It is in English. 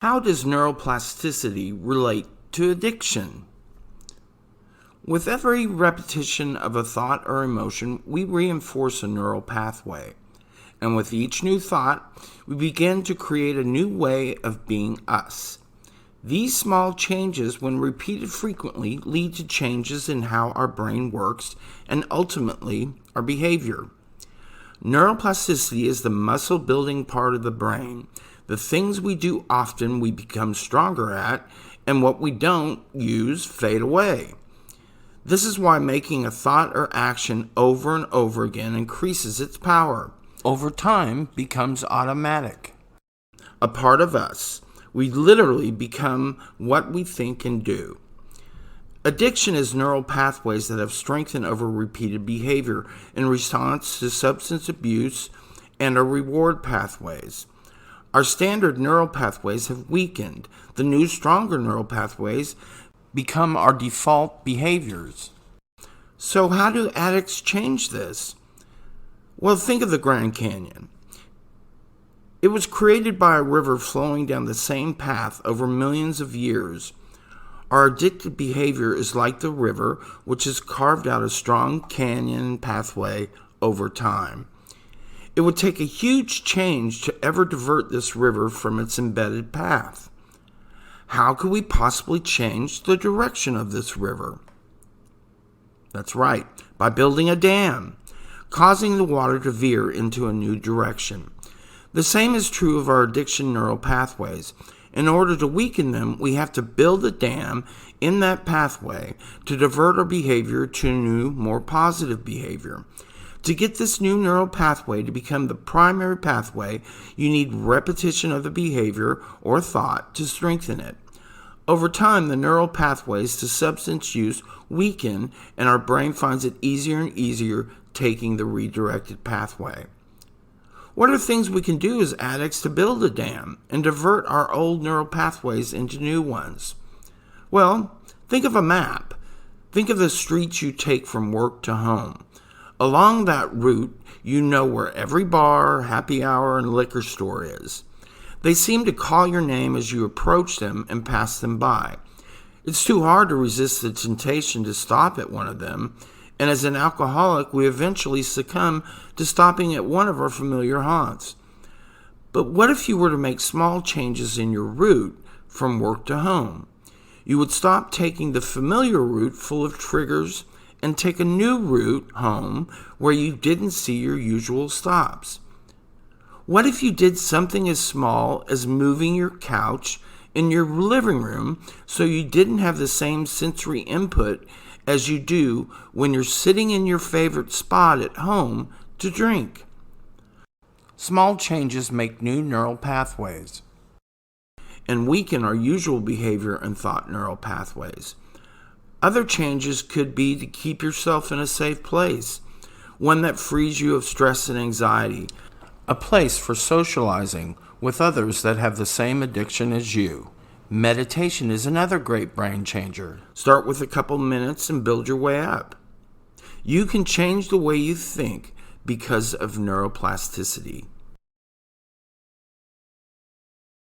How does neuroplasticity relate to addiction? With every repetition of a thought or emotion, we reinforce a neural pathway. And with each new thought, we begin to create a new way of being us. These small changes, when repeated frequently, lead to changes in how our brain works and ultimately our behavior. Neuroplasticity is the muscle-building part of the brain. The things we do often we become stronger at, and what we don't use fade away. This is why making a thought or action over and over again increases its power. Over time, becomes automatic. A part of us. We literally become what we think and do. Addiction is neural pathways that have strengthened over repeated behavior in response to substance abuse and our reward pathways. Our standard neural pathways have weakened. The new, stronger neural pathways become our default behaviors. So how do addicts change this? Well, think of the Grand Canyon. It was created by a river flowing down the same path over millions of years. Our addictive behavior is like the river, which has carved out a strong canyon pathway over time. It would take a huge change to ever divert this river from its embedded path. How could we possibly change the direction of this river? That's right, by building a dam, causing the water to veer into a new direction. The same is true of our addiction neural pathways. In order to weaken them, we have to build a dam in that pathway to divert our behavior to a new, more positive behavior. To get this new neural pathway to become the primary pathway, you need repetition of the behavior or thought to strengthen it. Over time, the neural pathways to substance use weaken, and our brain finds it easier and easier taking the redirected pathway. What are things we can do as addicts to build a dam and divert our old neural pathways into new ones? Well, think of a map. Think of the streets you take from work to home. Along that route, you know where every bar, happy hour, and liquor store is. They seem to call your name as you approach them and pass them by. It's too hard to resist the temptation to stop at one of them, and as an alcoholic, we eventually succumb to stopping at one of our familiar haunts. But what if you were to make small changes in your route from work to home? You would stop taking the familiar route full of triggers and take a new route home where you didn't see your usual stops. What if you did something as small as moving your couch in your living room so you didn't have the same sensory input as you do when you're sitting in your favorite spot at home to drink? Small changes make new neural pathways and weaken our usual behavior and thought neural pathways. Other changes could be to keep yourself in a safe place, one that frees you of stress and anxiety, a place for socializing with others that have the same addiction as you. Meditation is another great brain changer. Start with a couple minutes and build your way up. You can change the way you think because of neuroplasticity.